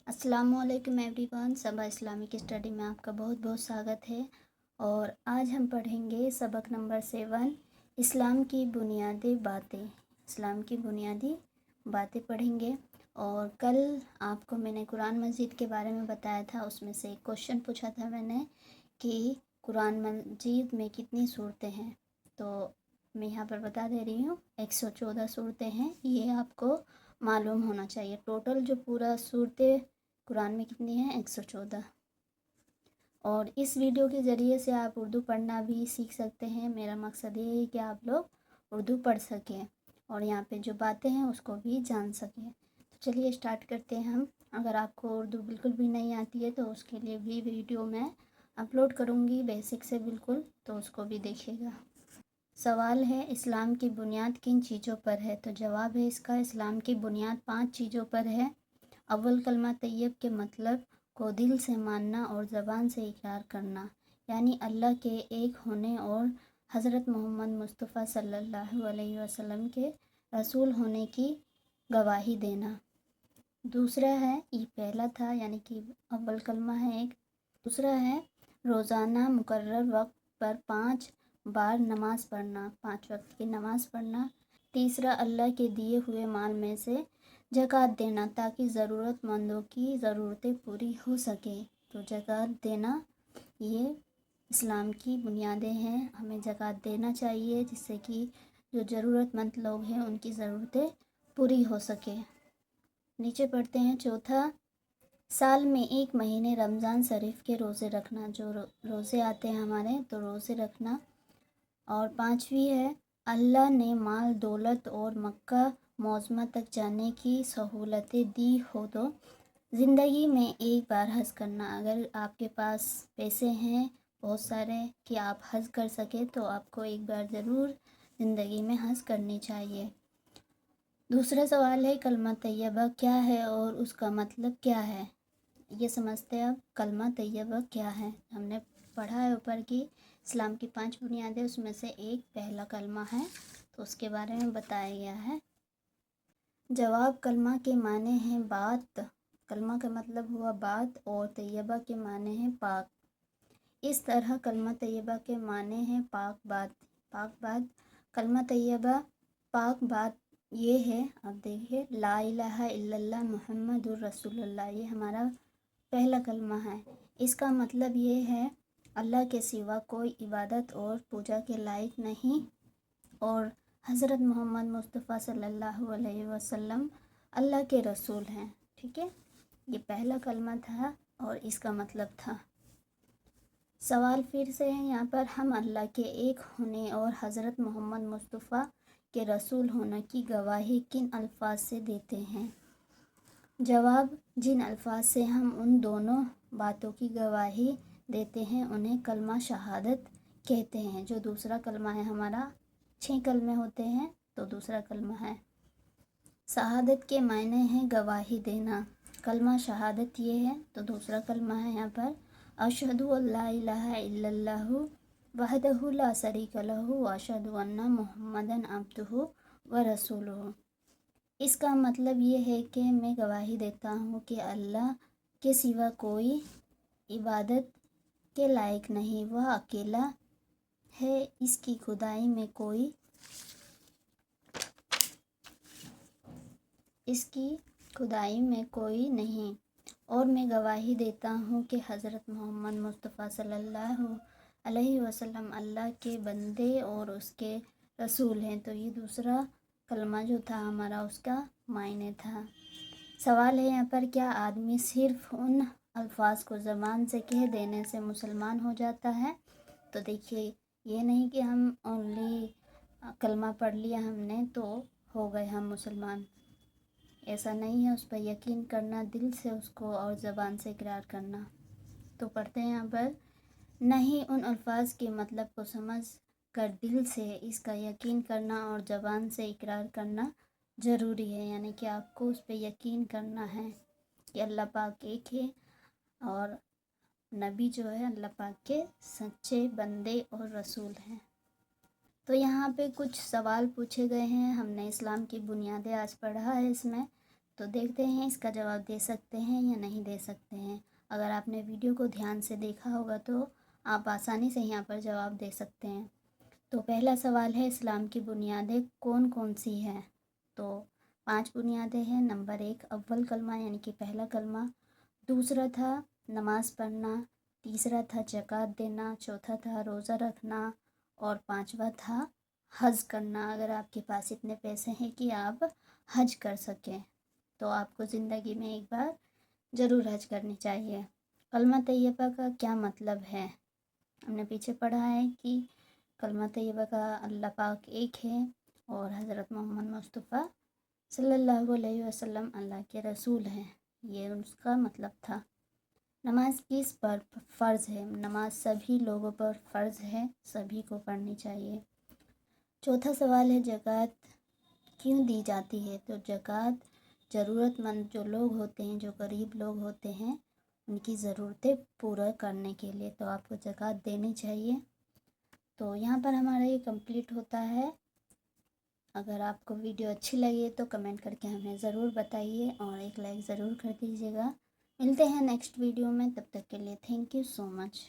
अस्सलाम वालेकुम एवरीवन। सबा Islamic study में आपका बहुत बहुत स्वागत है। और आज हम पढ़ेंगे सबक नंबर 7, इस्लाम की बुनियादी बातें। इस्लाम की बुनियादी बातें पढ़ेंगे। और कल आपको मैंने कुरान मजीद के बारे में बताया था, उसमें से एक क्वेश्चन पूछा था मैंने कि कुरान मजीद में कितनी सूरतें हैं। तो मैं यहाँ पर बता दे रही हूँ, 114 सूरतें हैं। ये आपको मालूम होना चाहिए। टोटल जो पूरा सूरतें कुरान में कितनी हैं, 114। और इस वीडियो के ज़रिए से आप उर्दू पढ़ना भी सीख सकते हैं। मेरा मकसद ये है कि आप लोग उर्दू पढ़ सकें और यहाँ पे जो बातें हैं उसको भी जान सकें। तो चलिए स्टार्ट करते हैं हम। अगर आपको उर्दू बिल्कुल भी नहीं आती है तो उसके लिए भी वीडियो मैं अपलोड करूँगी बेसिक से बिल्कुल, तो उसको भी देखिएगा। सवाल है, इस्लाम की बुनियाद किन चीज़ों पर है? तो जवाब है इसका, इस्लाम की बुनियाद 5 चीज़ों पर है। अव्वल कलमा तैयब के मतलब को दिल से मानना और ज़बान से इकरार करना, यानी अल्लाह के एक होने और हज़रत मोहम्मद मुस्तफ़ा सल्लल्लाहु अलैहि वसल्लम के रसूल होने की गवाही देना। दूसरा है, ये पहला था यानी कि अव्वल कलमा है एक। दूसरा है, रोज़ाना मुकर्रर वक्त पर 5 बार नमाज़ पढ़ना, 5 वक्त की नमाज़ पढ़ना। तीसरा, अल्लाह के दिए हुए माल में से ज़कात देना ताकि ज़रूरतमंदों की ज़रूरतें पूरी हो सके। तो ज़कात देना ये इस्लाम की बुनियादें हैं। हमें ज़कात देना चाहिए जिससे कि जो ज़रूरतमंद लोग हैं उनकी ज़रूरतें पूरी हो सके। नीचे पढ़ते हैं। चौथा, साल में एक महीने रमज़ान शरीफ के रोज़े रखना, जो रोज़े आते हैं हमारे तो रोज़े रखना। और पांचवी है, अल्लाह ने माल दौलत और मक्का मौज़मा तक जाने की सहूलतें दी हो तो ज़िंदगी में एक बार हज करना। अगर आपके पास पैसे हैं बहुत सारे कि आप हज कर सके तो आपको एक बार ज़रूर ज़िंदगी में हज करनी चाहिए। दूसरा सवाल है, कलमा तैयबा क्या है और उसका मतलब क्या है? ये समझते हैं अब कलमा तैयबा क्या है। हमने पढ़ा है ऊपर की इस्लाम की 5 बुनियादें, उसमें से एक पहला कलमा है तो उसके बारे में बताया गया है। जवाब, कलमा के माने हैं बात। कलमा का मतलब हुआ बात और तैयबा के माने हैं पाक। इस तरह कलमा तैयबा के माने हैं पाक बात। पाक बात, कलमा तैयबा पाक बात ये है। अब देखिए, ला इलाहा इल्लल्लाह मुहम्मदुर रसूलुल्लाह, ये हमारा पहला कलमा है। इसका मतलब ये है, अल्लाह के सिवा कोई इबादत और पूजा के लायक नहीं और हज़रत मोहम्मद मुस्तफ़ा सल्लल्लाहु अलैहि वसल्लम अल्लाह के रसूल हैं। ठीक है, ये पहला कलमा था और इसका मतलब था। सवाल फिर से है यहाँ पर, हम अल्लाह के एक होने और हज़रत मोहम्मद मुस्तफ़ा के रसूल होने की गवाही किन अल्फाज से देते हैं? जवाब, जिन अल्फाज से हम उन दोनों बातों की गवाही देते हैं उन्हें कलमा शहादत कहते हैं। जो दूसरा कलमा है हमारा, 6 कलमे होते हैं तो दूसरा कलमा है। शहादत के मायने हैं गवाही देना। कलमा शहादत ये है तो दूसरा कलमा है यहाँ पर, अशहदु अल्ला इलाहा इल्लल्लाहु वहदहु ला शरीका लहु व अशहदु अन्ना मुहम्मदन अब्दुहु व रसूलुहु। इसका मतलब ये है कि मैं गवाही देता हूँ कि अल्लाह के सिवा कोई इबादत के लायक नहीं, वह अकेला है, इसकी खुदाई में कोई नहीं। और मैं गवाही देता हूँ कि हज़रत मोहम्मद मुस्तफ़ा सल्लल्लाहु अलैहि वसल्लम अल्लाह के बंदे और उसके रसूल हैं। तो ये दूसरा कलमा जो था हमारा उसका मायने था। सवाल है यहाँ पर, क्या आदमी सिर्फ़ उन अल्फाज को ज़बान से कह देने से मुसलमान हो जाता है? तो देखिए, ये नहीं कि हम ओनली कलमा पढ़ लिया हमने तो हो गए हम मुसलमान, ऐसा नहीं है। उस पर यकीन करना दिल से उसको और ज़बान से इकरार करना। तो पढ़ते हैं यहाँ पर, नहीं, उन अल्फाज के मतलब को समझ कर दिल से इसका यकीन करना और ज़बान से इकरार करना ज़रूरी है। यानी कि आपको उस पर यकीन करना है कि अल्लाह पाक एक है और नबी जो है अल्लाह पाक के सच्चे बंदे और रसूल हैं। तो यहाँ पे कुछ सवाल पूछे गए हैं। हमने इस्लाम की बुनियादें आज पढ़ा है इसमें, तो देखते हैं इसका जवाब दे सकते हैं या नहीं दे सकते हैं। अगर आपने वीडियो को ध्यान से देखा होगा तो आप आसानी से यहाँ पर जवाब दे सकते हैं। तो पहला सवाल है, इस्लाम की बुनियादें कौन कौन सी हैं? तो 5 बुनियादें हैं। नंबर 1 अव्वल कलमा यानी कि पहला कलमा, दूसरा था नमाज़ पढ़ना, तीसरा था ज़कात देना, चौथा था रोज़ा रखना और पांचवा था हज करना। अगर आपके पास इतने पैसे हैं कि आप हज कर सकें तो आपको ज़िंदगी में एक बार ज़रूर हज करनी चाहिए। कलमा तैयबा का क्या मतलब है? हमने पीछे पढ़ा है कि कलमा तैयबा का अल्लाह पाक एक है और हज़रत मोहम्मद मुस्तफ़ा सल्लल्लाहु अलैहि वसल्लम अल्लाह के रसूल हैं, ये उसका मतलब था। नमाज किस पर फ़र्ज़ है? नमाज सभी लोगों पर फ़र्ज़ है, सभी को पढ़नी चाहिए। चौथा सवाल है, ज़कात क्यों दी जाती है? तो ज़कात ज़रूरतमंद जो लोग होते हैं, जो गरीब लोग होते हैं, उनकी ज़रूरतें पूरा करने के लिए तो आपको ज़कात देनी चाहिए। तो यहाँ पर हमारा ये कंप्लीट होता है। अगर आपको वीडियो अच्छी लगी तो कमेंट करके हमें ज़रूर बताइए और एक लाइक ज़रूर कर दीजिएगा। मिलते हैं नेक्स्ट वीडियो में, तब तक के लिए थैंक यू सो मच।